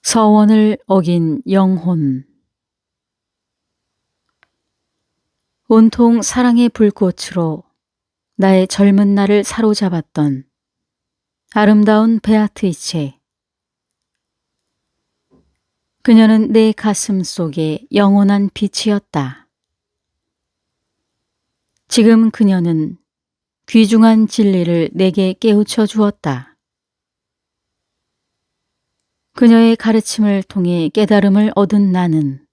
서원을 어긴 영혼. 온통 사랑의 불꽃으로 나의 젊은 날을 사로잡았던 아름다운 베아트리체. 그녀는 내 가슴 속에 영원한 빛이었다. 지금 그녀는 귀중한 진리를 내게 깨우쳐 주었다. 그녀의 가르침을 통해 깨달음을 얻은 나는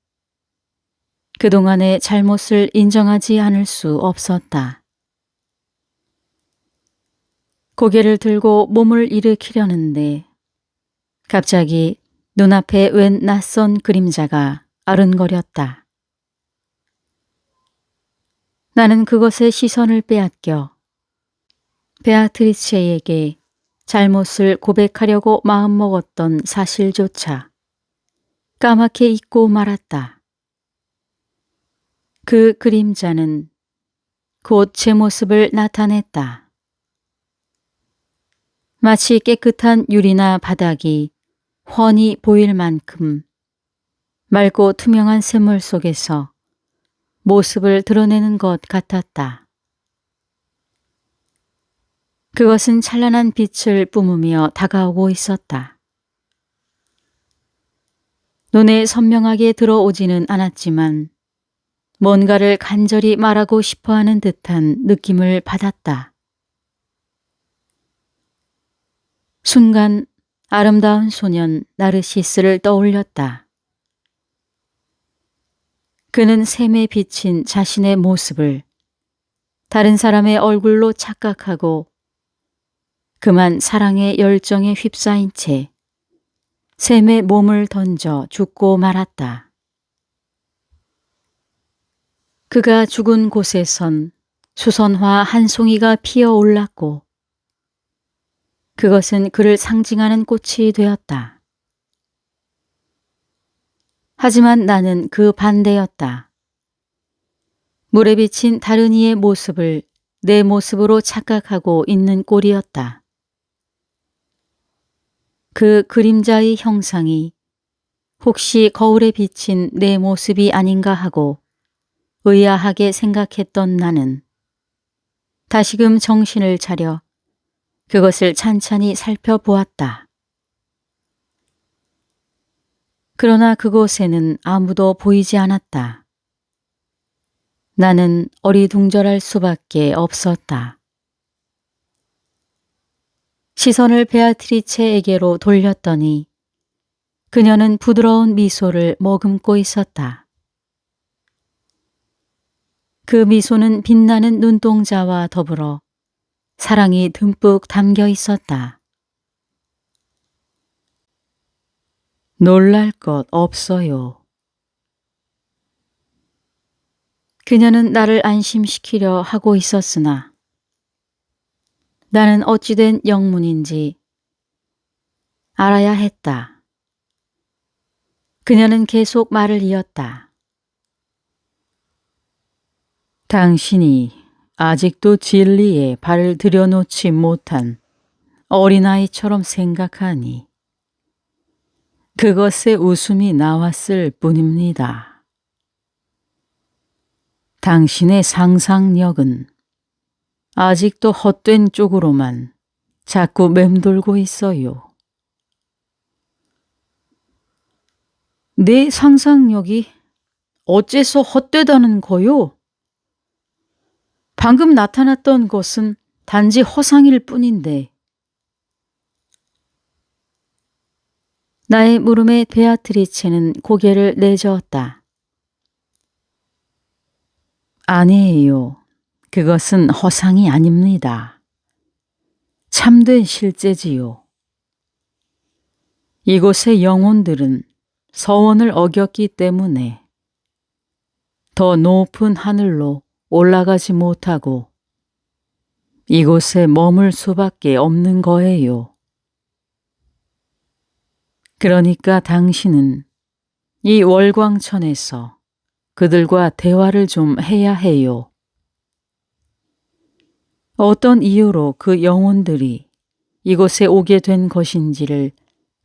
그동안의 잘못을 인정하지 않을 수 없었다. 고개를 들고 몸을 일으키려는데 갑자기 눈앞에 웬 낯선 그림자가 아른거렸다. 나는 그것의 시선을 빼앗겨 베아트리체에게 잘못을 고백하려고 마음먹었던 사실조차 까맣게 잊고 말았다. 그 그림자는 곧 제 모습을 나타냈다. 마치 깨끗한 유리나 바닥이 훤히 보일 만큼 맑고 투명한 샘물 속에서 모습을 드러내는 것 같았다. 그것은 찬란한 빛을 뿜으며 다가오고 있었다. 눈에 선명하게 들어오지는 않았지만 뭔가를 간절히 말하고 싶어하는 듯한 느낌을 받았다. 순간 아름다운 소년 나르시스를 떠올렸다. 그는 샘에 비친 자신의 모습을 다른 사람의 얼굴로 착각하고 그만 사랑의 열정에 휩싸인 채 샘에 몸을 던져 죽고 말았다. 그가 죽은 곳에선 수선화 한 송이가 피어 올랐고 그것은 그를 상징하는 꽃이 되었다. 하지만 나는 그 반대였다. 물에 비친 다른 이의 모습을 내 모습으로 착각하고 있는 꼴이었다. 그 그림자의 형상이 혹시 거울에 비친 내 모습이 아닌가 하고 의아하게 생각했던 나는 다시금 정신을 차려 그것을 찬찬히 살펴보았다. 그러나 그곳에는 아무도 보이지 않았다. 나는 어리둥절할 수밖에 없었다. 시선을 베아트리체에게로 돌렸더니 그녀는 부드러운 미소를 머금고 있었다. 그 미소는 빛나는 눈동자와 더불어 사랑이 듬뿍 담겨 있었다. 놀랄 것 없어요. 그녀는 나를 안심시키려 하고 있었으나 나는 어찌된 영문인지 알아야 했다. 그녀는 계속 말을 이었다. 당신이 아직도 진리에 발을 들여놓지 못한 어린아이처럼 생각하니 그것에 웃음이 나왔을 뿐입니다. 당신의 상상력은 아직도 헛된 쪽으로만 자꾸 맴돌고 있어요. 내 상상력이 어째서 헛되다는 거요? 방금 나타났던 것은 단지 허상일 뿐인데. 나의 물음에 베아트리체는 고개를 내저었다. 아니에요. 그것은 허상이 아닙니다. 참된 실제지요. 이곳의 영혼들은 서원을 어겼기 때문에 더 높은 하늘로 올라가지 못하고 이곳에 머물 수밖에 없는 거예요. 그러니까 당신은 이 월광천에서 그들과 대화를 좀 해야 해요. 어떤 이유로 그 영혼들이 이곳에 오게 된 것인지를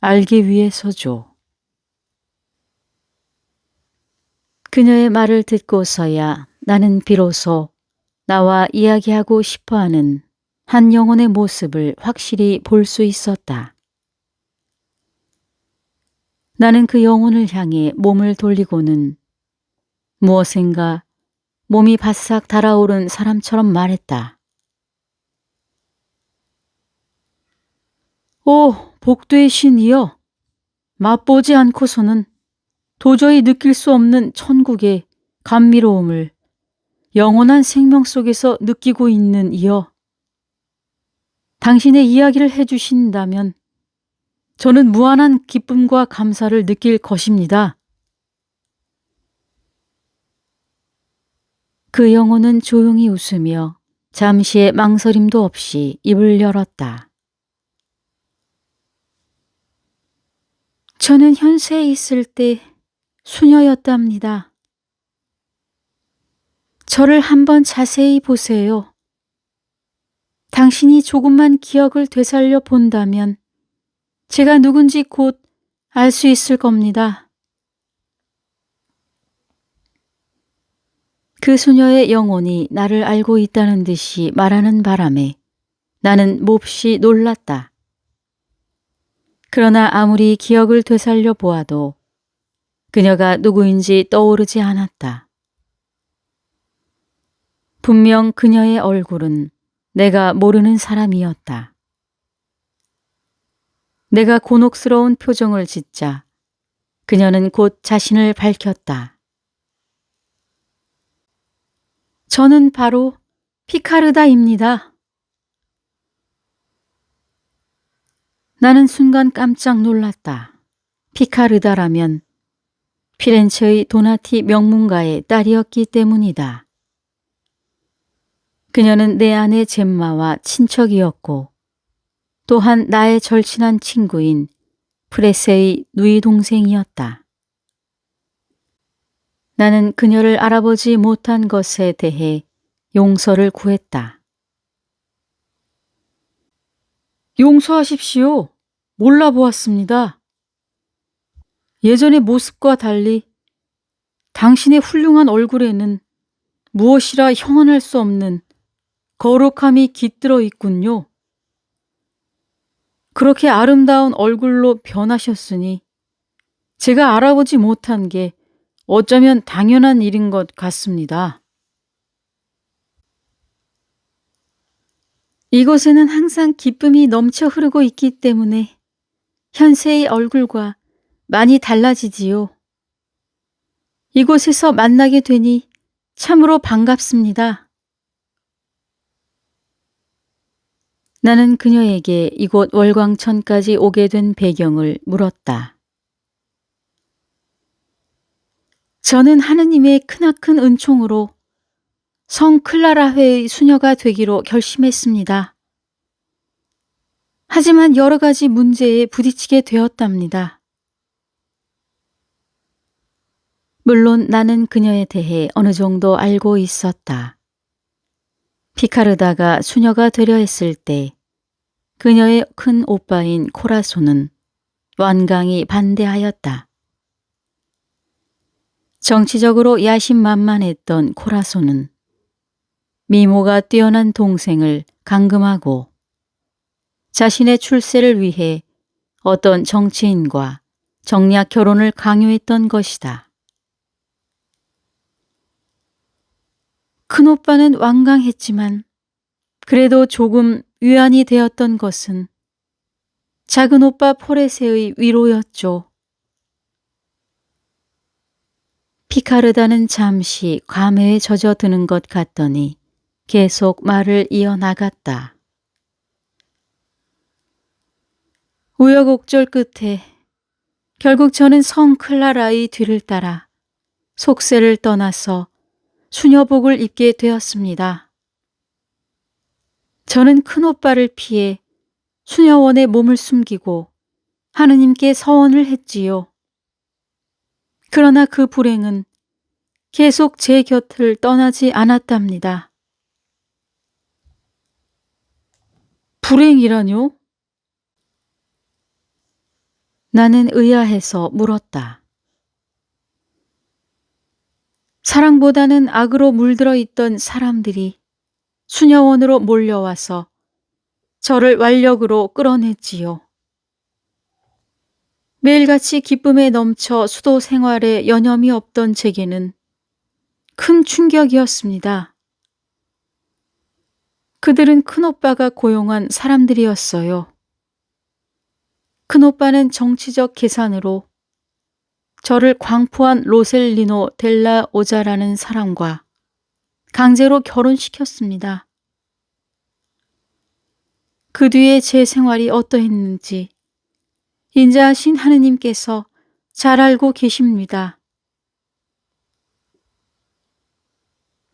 알기 위해서죠. 그녀의 말을 듣고서야 나는 비로소 나와 이야기하고 싶어하는 한 영혼의 모습을 확실히 볼 수 있었다. 나는 그 영혼을 향해 몸을 돌리고는 무엇인가 몸이 바싹 달아오른 사람처럼 말했다. 오, 복되의 신이여! 맛보지 않고서는 도저히 느낄 수 없는 천국의 감미로움을 영원한 생명 속에서 느끼고 있는 이여. 당신의 이야기를 해주신다면 저는 무한한 기쁨과 감사를 느낄 것입니다. 그 영혼은 조용히 웃으며 잠시의 망설임도 없이 입을 열었다. 저는 현세에 있을 때 수녀였답니다. 저를 한번 자세히 보세요. 당신이 조금만 기억을 되살려 본다면 제가 누군지 곧 알 수 있을 겁니다. 그 수녀의 영혼이 나를 알고 있다는 듯이 말하는 바람에 나는 몹시 놀랐다. 그러나 아무리 기억을 되살려 보아도 그녀가 누구인지 떠오르지 않았다. 분명 그녀의 얼굴은 내가 모르는 사람이었다. 내가 곤혹스러운 표정을 짓자 그녀는 곧 자신을 밝혔다. 저는 바로 피카르다입니다. 나는 순간 깜짝 놀랐다. 피카르다라면 피렌체의 도나티 명문가의 딸이었기 때문이다. 그녀는 내 아내 젬마와 친척이었고 또한 나의 절친한 친구인 프레세의 누이 동생이었다. 나는 그녀를 알아보지 못한 것에 대해 용서를 구했다. 용서하십시오. 몰라보았습니다. 예전의 모습과 달리 당신의 훌륭한 얼굴에는 무엇이라 형언할 수 없는 거룩함이 깃들어 있군요. 그렇게 아름다운 얼굴로 변하셨으니 제가 알아보지 못한 게 어쩌면 당연한 일인 것 같습니다. 이곳에는 항상 기쁨이 넘쳐 흐르고 있기 때문에 현세의 얼굴과 많이 달라지지요. 이곳에서 만나게 되니 참으로 반갑습니다. 나는 그녀에게 이곳 월광천까지 오게 된 배경을 물었다. 저는 하느님의 크나큰 은총으로 성 클라라회의 수녀가 되기로 결심했습니다. 하지만 여러 가지 문제에 부딪히게 되었답니다. 물론 나는 그녀에 대해 어느 정도 알고 있었다. 피카르다가 수녀가 되려 했을 때 그녀의 큰 오빠인 코라소는 완강히 반대하였다. 정치적으로 야심만만했던 코라소는 미모가 뛰어난 동생을 감금하고 자신의 출세를 위해 어떤 정치인과 정략 결혼을 강요했던 것이다. 큰오빠는 완강했지만 그래도 조금 위안이 되었던 것은 작은오빠 포레세의 위로였죠. 피카르다는 잠시 감회에 젖어드는 것 같더니 계속 말을 이어나갔다. 우여곡절 끝에 결국 저는 성 클라라의 뒤를 따라 속세를 떠나서 수녀복을 입게 되었습니다. 저는 큰오빠를 피해 수녀원에 몸을 숨기고 하느님께 서원을 했지요. 그러나 그 불행은 계속 제 곁을 떠나지 않았답니다. 불행이라뇨? 나는 의아해서 물었다. 사랑보다는 악으로 물들어 있던 사람들이 수녀원으로 몰려와서 저를 완력으로 끌어냈지요. 매일같이 기쁨에 넘쳐 수도 생활에 여념이 없던 제게는 큰 충격이었습니다. 그들은 큰오빠가 고용한 사람들이었어요. 큰오빠는 정치적 계산으로 저를 광포한 로셀리노 델라 오자라는 사람과 강제로 결혼시켰습니다. 그 뒤에 제 생활이 어떠했는지 인자하신 하느님께서 잘 알고 계십니다.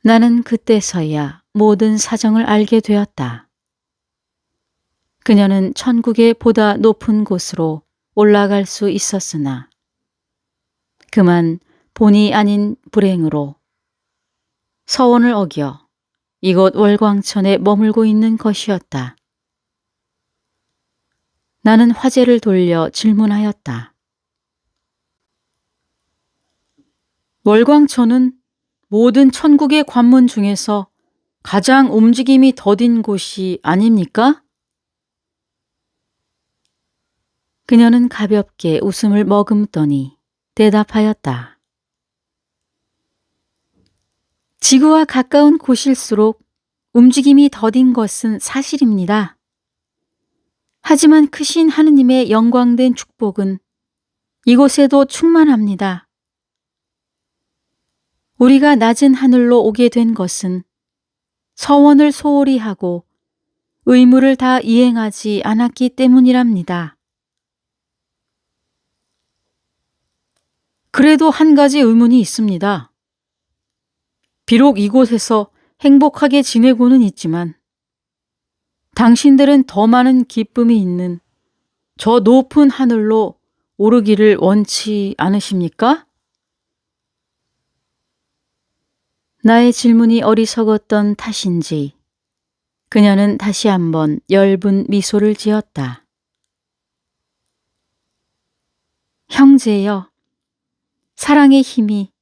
나는 그때서야 모든 사정을 알게 되었다. 그녀는 천국의 보다 높은 곳으로 올라갈 수 있었으나 그만 본의 아닌 불행으로 서원을 어겨 이곳 월광천에 머물고 있는 것이었다. 나는 화제를 돌려 질문하였다. 월광천은 모든 천국의 관문 중에서 가장 움직임이 더딘 곳이 아닙니까? 그녀는 가볍게 웃음을 머금더니 대답하였다. 지구와 가까운 곳일수록 움직임이 더딘 것은 사실입니다. 하지만 크신 하느님의 영광된 축복은 이곳에도 충만합니다. 우리가 낮은 하늘로 오게 된 것은 서원을 소홀히 하고 의무를 다 이행하지 않았기 때문이랍니다. 그래도 한 가지 의문이 있습니다. 비록 이곳에서 행복하게 지내고는 있지만 당신들은 더 많은 기쁨이 있는 저 높은 하늘로 오르기를 원치 않으십니까? 나의 질문이 어리석었던 탓인지 그녀는 다시 한번 엷은 미소를 지었다. 형제여, 사랑의 힘이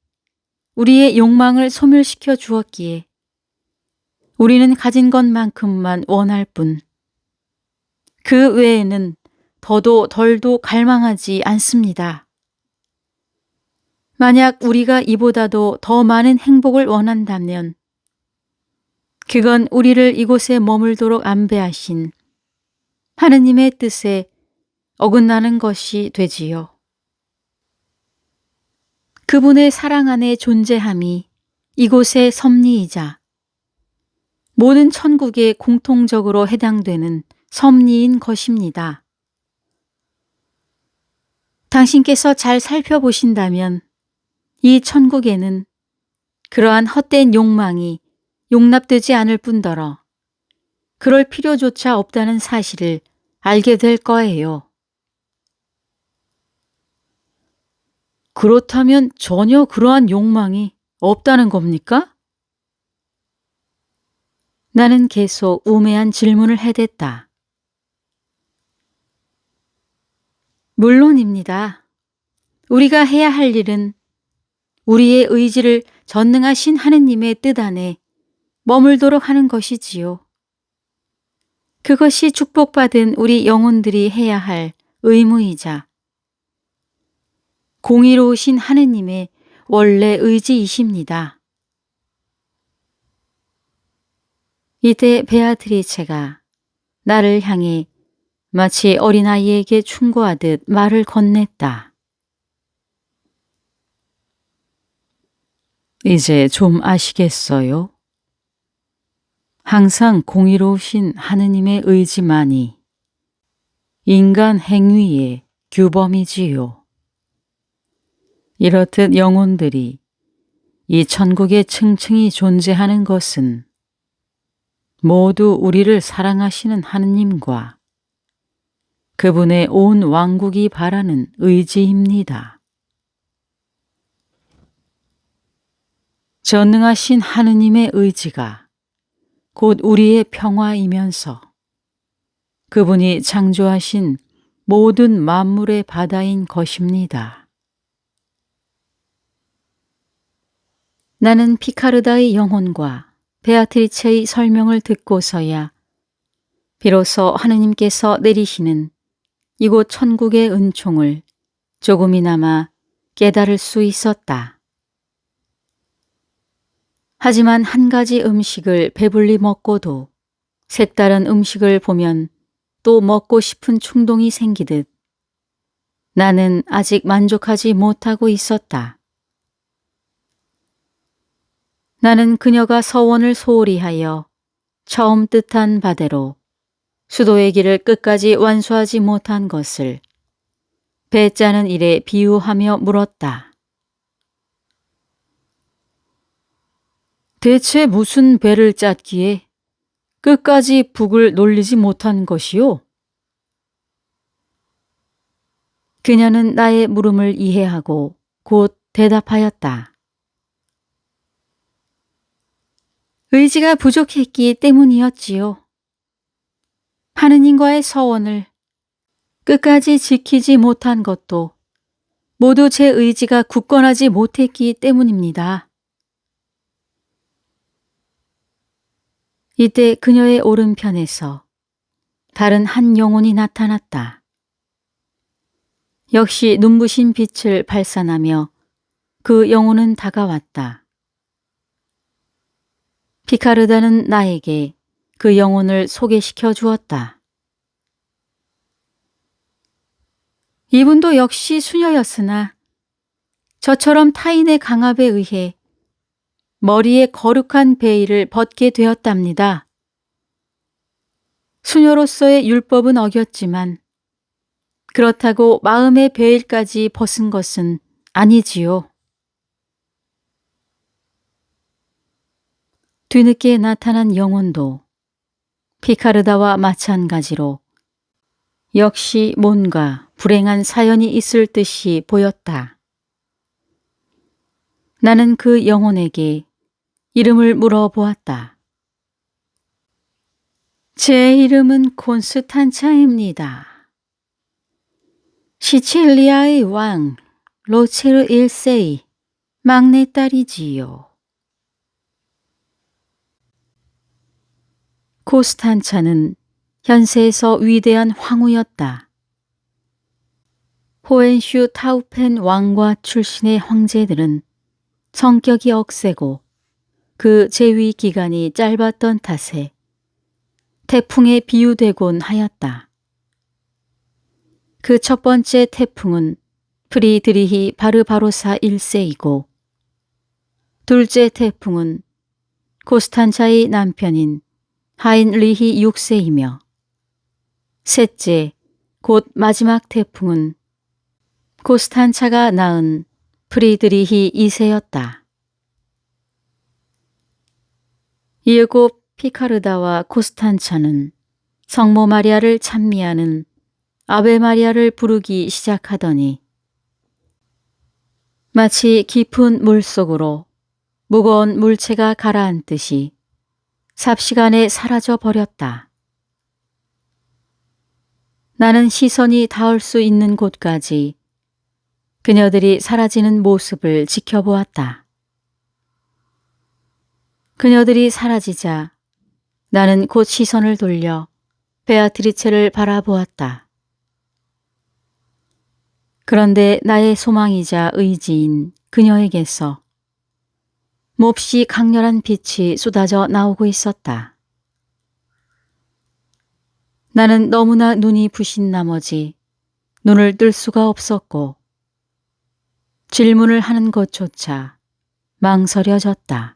우리의 욕망을 소멸시켜 주었기에 우리는 가진 것만큼만 원할 뿐 그 외에는 더도 덜도 갈망하지 않습니다. 만약 우리가 이보다도 더 많은 행복을 원한다면 그건 우리를 이곳에 머물도록 안배하신 하느님의 뜻에 어긋나는 것이 되지요. 그분의 사랑 안에 존재함이 이곳의 섭리이자 모든 천국에 공통적으로 해당되는 섭리인 것입니다. 당신께서 잘 살펴보신다면 이 천국에는 그러한 헛된 욕망이 용납되지 않을 뿐더러 그럴 필요조차 없다는 사실을 알게 될 거예요. 그렇다면 전혀 그러한 욕망이 없다는 겁니까? 나는 계속 우매한 질문을 해댔다. 물론입니다. 우리가 해야 할 일은 우리의 의지를 전능하신 하느님의 뜻 안에 머물도록 하는 것이지요. 그것이 축복받은 우리 영혼들이 해야 할 의무이자 공의로우신 하느님의 원래 의지이십니다. 이때 베아트리체가 나를 향해 마치 어린아이에게 충고하듯 말을 건넸다. 이제 좀 아시겠어요? 항상 공의로우신 하느님의 의지만이 인간 행위의 규범이지요. 이렇듯 영혼들이 이 천국에 층층이 존재하는 것은 모두 우리를 사랑하시는 하느님과 그분의 온 왕국이 바라는 의지입니다. 전능하신 하느님의 의지가 곧 우리의 평화이면서 그분이 창조하신 모든 만물의 바다인 것입니다. 나는 피카르다의 영혼과 베아트리체의 설명을 듣고서야 비로소 하느님께서 내리시는 이곳 천국의 은총을 조금이나마 깨달을 수 있었다. 하지만 한 가지 음식을 배불리 먹고도 색다른 음식을 보면 또 먹고 싶은 충동이 생기듯 나는 아직 만족하지 못하고 있었다. 나는 그녀가 서원을 소홀히 하여 처음 뜻한 바대로 수도의 길을 끝까지 완수하지 못한 것을 배 짜는 일에 비유하며 물었다. 대체 무슨 배를 짰기에 끝까지 북을 놀리지 못한 것이요? 그녀는 나의 물음을 이해하고 곧 대답하였다. 의지가 부족했기 때문이었지요. 하느님과의 서원을 끝까지 지키지 못한 것도 모두 제 의지가 굳건하지 못했기 때문입니다. 이때 그녀의 오른편에서 다른 한 영혼이 나타났다. 역시 눈부신 빛을 발산하며 그 영혼은 다가왔다. 피카르다는 나에게 그 영혼을 소개시켜 주었다. 이분도 역시 수녀였으나 저처럼 타인의 강압에 의해 머리에 거룩한 베일을 벗게 되었답니다. 수녀로서의 율법은 어겼지만 그렇다고 마음의 베일까지 벗은 것은 아니지요. 뒤늦게 나타난 영혼도 피카르다와 마찬가지로 역시 뭔가 불행한 사연이 있을 듯이 보였다. 나는 그 영혼에게 이름을 물어보았다. 제 이름은 콘스탄차입니다. 시칠리아의 왕 로체르 1세의 막내딸이지요. 코스탄차는 현세에서 위대한 황후였다. 호엔슈 타우펜 왕과 출신의 황제들은 성격이 억세고 그 재위 기간이 짧았던 탓에 태풍에 비유되곤 하였다. 그 첫 번째 태풍은 프리드리히 바르바로사 1세이고 둘째 태풍은 코스탄차의 남편인 하인리히 6세이며 셋째 곧 마지막 태풍은 코스탄차가 낳은 프리드리히 2세였다. 이윽고 피카르다와 코스탄차는 성모 마리아를 찬미하는 아베 마리아를 부르기 시작하더니 마치 깊은 물속으로 무거운 물체가 가라앉듯이 삽시간에 사라져 버렸다. 나는 시선이 닿을 수 있는 곳까지 그녀들이 사라지는 모습을 지켜보았다. 그녀들이 사라지자 나는 곧 시선을 돌려 베아트리체를 바라보았다. 그런데 나의 소망이자 의지인 그녀에게서 몹시 강렬한 빛이 쏟아져 나오고 있었다. 나는 너무나 눈이 부신 나머지 눈을 뜰 수가 없었고 질문을 하는 것조차 망설여졌다.